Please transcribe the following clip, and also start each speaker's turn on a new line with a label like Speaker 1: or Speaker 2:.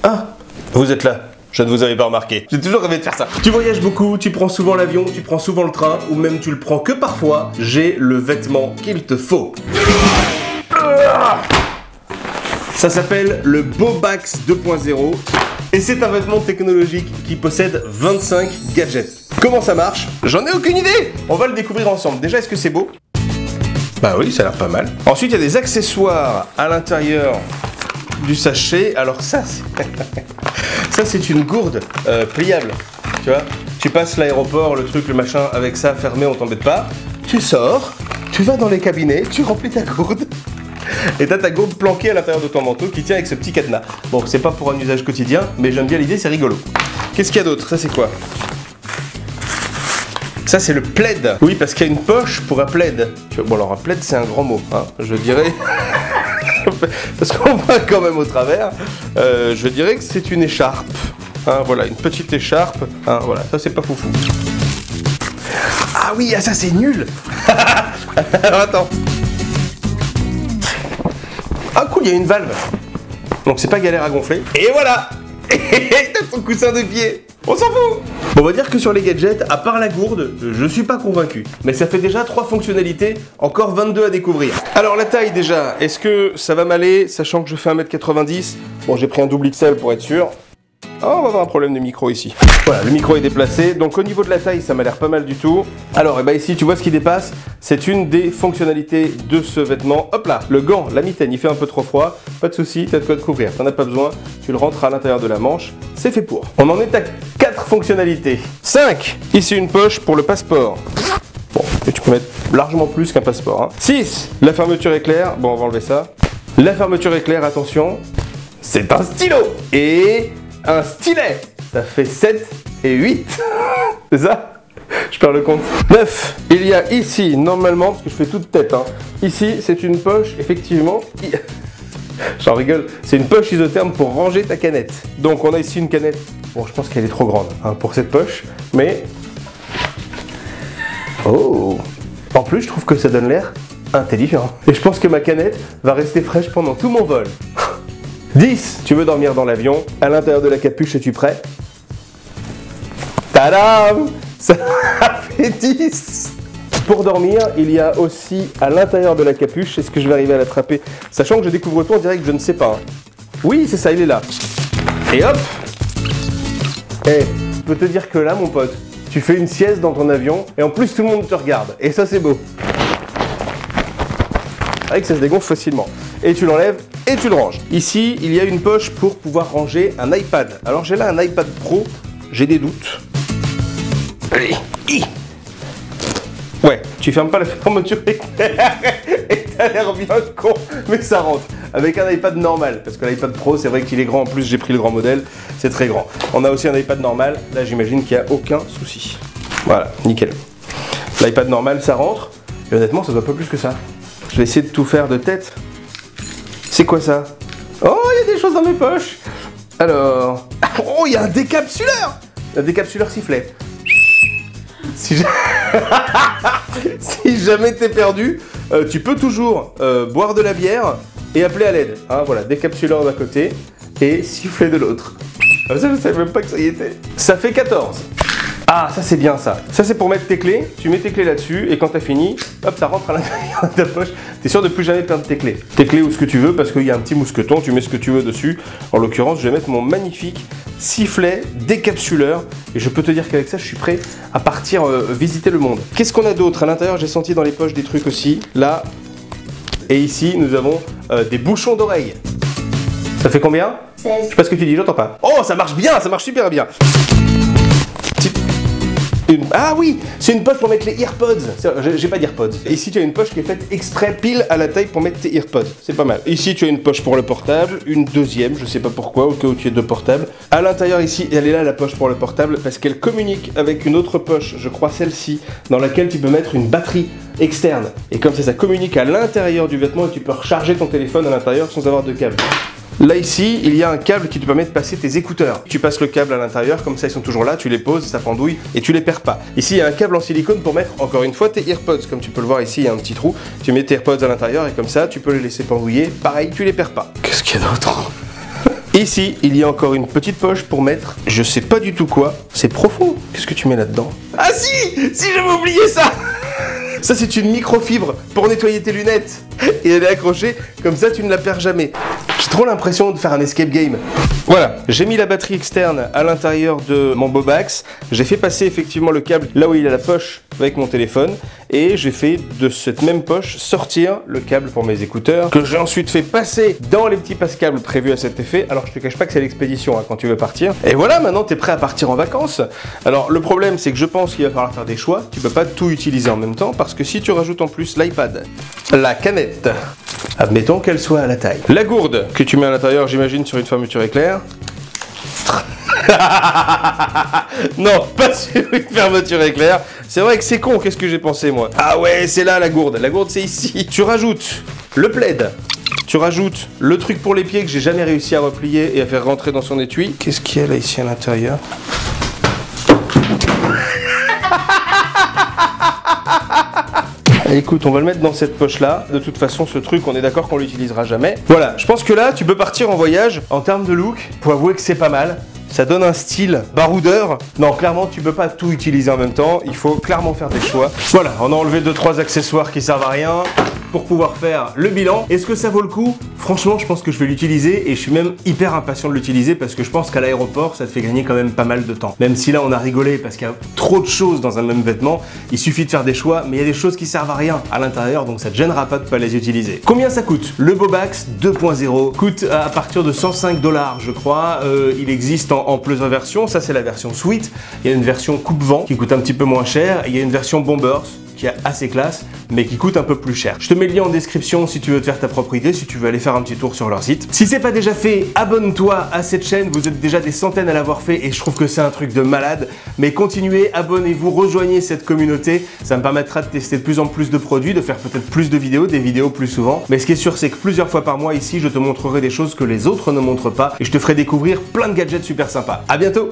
Speaker 1: Ah, vous êtes là. Je ne vous avais pas remarqué. J'ai toujours rêvé de faire ça. Tu voyages beaucoup, tu prends souvent l'avion, tu prends souvent le train, ou même tu le prends que parfois. J'ai le vêtement qu'il te faut. Ça s'appelle le Bobax 2.0 et c'est un vêtement technologique qui possède 25 gadgets. Comment ça marche? J'en ai aucune idée. On va le découvrir ensemble. Déjà, est-ce que c'est beau? Bah oui, ça a l'air pas mal. Ensuite, il y a des accessoires à l'intérieur du sachet. Alors ça, ça c'est une gourde pliable. Tu vois, tu passes l'aéroport, le truc, le machin, avec ça fermé, on t'embête pas. Tu sors, tu vas dans les cabinets, tu remplis ta gourde. Et t'as ta gourde planquée à l'intérieur de ton manteau qui tient avec ce petit cadenas. Bon, c'est pas pour un usage quotidien, mais j'aime bien l'idée, c'est rigolo. Qu'est-ce qu'il y a d'autre? Ça c'est quoi? Ça c'est le plaid. Oui, parce qu'il y a une poche pour un plaid. Bon alors un plaid c'est un grand mot, hein, je dirais. Parce qu'on voit quand même au travers. Je dirais que c'est une écharpe. Hein, voilà, une petite écharpe. Hein, voilà, ça c'est pas foufou. Ah oui, ah, ça c'est nul. Attends. Ah cool, il y a une valve. Donc c'est pas galère à gonfler. Et voilà. T'as ton coussin de pied. On s'en fout. On va dire que sur les gadgets, à part la gourde, je suis pas convaincu. Mais ça fait déjà 3 fonctionnalités, encore 22 à découvrir. Alors la taille déjà, est-ce que ça va m'aller, sachant que je fais 1m90? Bon, j'ai pris un double XL pour être sûr. Oh, on va avoir un problème de micro ici. Voilà, le micro est déplacé. Donc au niveau de la taille, ça m'a l'air pas mal du tout. Alors, et bah ici, tu vois ce qui dépasse. C'est une des fonctionnalités de ce vêtement. Hop là, le gant, la mitaine, il fait un peu trop froid. Pas de souci, t'as de quoi te couvrir. T'en as pas besoin. Tu le rentres à l'intérieur de la manche. C'est fait pour. On en est à 4 fonctionnalités. 5. Ici, une poche pour le passeport. Bon, et tu peux mettre largement plus qu'un passeport. Hein. 6. La fermeture éclair. Bon, on va enlever ça. La fermeture éclair, attention. C'est un stylo. Et un stylet. Ça fait 7 et 8. C'est ça? Je perds le compte. 9. Il y a ici, normalement, parce que je fais toute tête, hein. Ici, c'est une poche, effectivement. J'en rigole. C'est une poche isotherme pour ranger ta canette. Donc, on a ici une canette. Bon, je pense qu'elle est trop grande hein, pour cette poche. Mais... oh! En plus, je trouve que ça donne l'air intelligent. Et je pense que ma canette va rester fraîche pendant tout mon vol. 10. Tu veux dormir dans l'avion. À l'intérieur de la capuche, es-tu prêt? Tadam! Ça fait 10. Pour dormir, il y a aussi à l'intérieur de la capuche, est-ce que je vais arriver à l'attraper? Sachant que je découvre tout en direct, je ne sais pas. Oui, c'est ça, il est là. Et hop! Eh, je peux te dire que là, mon pote, tu fais une sieste dans ton avion et en plus tout le monde te regarde. Et ça, c'est beau. Avec ça se dégonfle facilement. Et tu l'enlèves et tu le ranges. Ici, il y a une poche pour pouvoir ranger un iPad. Alors j'ai là un iPad Pro, j'ai des doutes. Allez. Ouais, tu fermes pas la fermeture éclair et t'as l'air bien con, mais ça rentre. Avec un iPad normal, parce que l'iPad Pro, c'est vrai qu'il est grand, en plus j'ai pris le grand modèle, c'est très grand. On a aussi un iPad normal, là j'imagine qu'il n'y a aucun souci. Voilà, nickel. L'iPad normal, ça rentre, et honnêtement, ça doit pas plus que ça. Je vais essayer de tout faire de tête. C'est quoi ça? Oh, il y a des choses dans mes poches. Alors... oh, il y a un décapsuleur. Un décapsuleur sifflet. Si jamais t'es perdu, tu peux toujours boire de la bière et appeler à l'aide. Hein, voilà, décapsuleur d'un côté et sifflet de l'autre. Ça, je savais même pas que ça y était. Ça fait 14. Ah, ça c'est bien ça. Ça c'est pour mettre tes clés. Tu mets tes clés là-dessus et quand t'as fini, hop, ça rentre à l'intérieur de ta poche. T'es sûr de plus jamais perdre tes clés. Tes clés ou ce que tu veux parce qu'il y a un petit mousqueton, tu mets ce que tu veux dessus. En l'occurrence, je vais mettre mon magnifique sifflet décapsuleur et je peux te dire qu'avec ça, je suis prêt à partir visiter le monde. Qu'est-ce qu'on a d'autre? À l'intérieur, j'ai senti dans les poches des trucs aussi. Là et ici, nous avons des bouchons d'oreilles. Ça fait combien?
Speaker 2: 16.
Speaker 1: Je sais pas ce que tu dis, j'entends pas. Oh, ça marche bien, ça marche super bien. Ah oui, c'est une poche pour mettre les earpods. J'ai pas d'earpods. Ici, tu as une poche qui est faite exprès pile à la taille pour mettre tes earpods. C'est pas mal. Ici, tu as une poche pour le portable, une deuxième, je sais pas pourquoi, au cas où tu as deux portables. À l'intérieur, ici, elle est là, la poche pour le portable, parce qu'elle communique avec une autre poche, je crois celle-ci, dans laquelle tu peux mettre une batterie externe. Et comme ça communique à l'intérieur du vêtement et tu peux recharger ton téléphone à l'intérieur sans avoir de câble. Là ici, il y a un câble qui te permet de passer tes écouteurs. Tu passes le câble à l'intérieur, comme ça ils sont toujours là, tu les poses, ça pendouille et tu les perds pas. Ici, il y a un câble en silicone pour mettre encore une fois tes AirPods. Comme tu peux le voir ici, il y a un petit trou. Tu mets tes AirPods à l'intérieur et comme ça, tu peux les laisser pendouiller. Pareil, tu les perds pas. Qu'est-ce qu'il y a d'autre? Ici, il y a encore une petite poche pour mettre, je sais pas du tout quoi. C'est profond. Qu'est-ce que tu mets là-dedans? Ah si! Si, j'avais oublié ça! Ça, c'est une microfibre pour nettoyer tes lunettes. Et elle est accrochée, comme ça tu ne la perds jamais. J'ai trop l'impression de faire un escape game. Voilà, j'ai mis la batterie externe à l'intérieur de mon Bobax. J'ai fait passer effectivement le câble là où il a la poche avec mon téléphone. Et j'ai fait de cette même poche sortir le câble pour mes écouteurs, que j'ai ensuite fait passer dans les petits passe-câbles prévus à cet effet. Alors je te cache pas que c'est l'expédition hein, quand tu veux partir. Et voilà, maintenant tu es prêt à partir en vacances. Alors le problème c'est que je pense qu'il va falloir faire des choix. Tu peux pas tout utiliser en même temps parce que si tu rajoutes en plus l'iPad, la canette, admettons qu'elle soit à la taille, la gourde que tu mets à l'intérieur, j'imagine sur une fermeture éclair. Non, pas sur une fermeture éclair. C'est vrai que c'est con, qu'est-ce que j'ai pensé moi? Ah ouais, c'est là la gourde c'est ici. Tu rajoutes le plaid, tu rajoutes le truc pour les pieds que j'ai jamais réussi à replier et à faire rentrer dans son étui. Qu'est-ce qu'il y a là ici à l'intérieur? Écoute, on va le mettre dans cette poche-là. De toute façon, ce truc, on est d'accord qu'on l'utilisera jamais. Voilà, je pense que là, tu peux partir en voyage. En termes de look, faut avouer que c'est pas mal. Ça donne un style baroudeur. Non, clairement, tu peux pas tout utiliser en même temps. Il faut clairement faire des choix. Voilà, on a enlevé 2-3 accessoires qui servent à rien pour pouvoir faire le bilan. Est-ce que ça vaut le coup? Franchement, je pense que je vais l'utiliser et je suis même hyper impatient de l'utiliser parce que je pense qu'à l'aéroport, ça te fait gagner quand même pas mal de temps. Même si là, on a rigolé parce qu'il y a trop de choses dans un même vêtement, il suffit de faire des choix, mais il y a des choses qui servent à rien à l'intérieur, donc ça te gênera pas de pas les utiliser. Combien ça coûte? Le Bobax 2.0 coûte à partir de 105 $, je crois. Il existe en plusieurs versions. Ça, c'est la version Sweet. Il y a une version coupe-vent qui coûte un petit peu moins cher. Et il y a une version Bombers qui est assez classe, mais qui coûte un peu plus cher. Je te mets le lien en description si tu veux te faire ta propre idée, si tu veux aller faire un petit tour sur leur site. Si c'est pas déjà fait, abonne-toi à cette chaîne, vous êtes déjà des centaines à l'avoir fait et je trouve que c'est un truc de malade. Mais continuez, abonnez-vous, rejoignez cette communauté, ça me permettra de tester de plus en plus de produits, de faire peut-être plus de vidéos, des vidéos plus souvent. Mais ce qui est sûr, c'est que plusieurs fois par mois ici, je te montrerai des choses que les autres ne montrent pas et je te ferai découvrir plein de gadgets super sympas. À bientôt!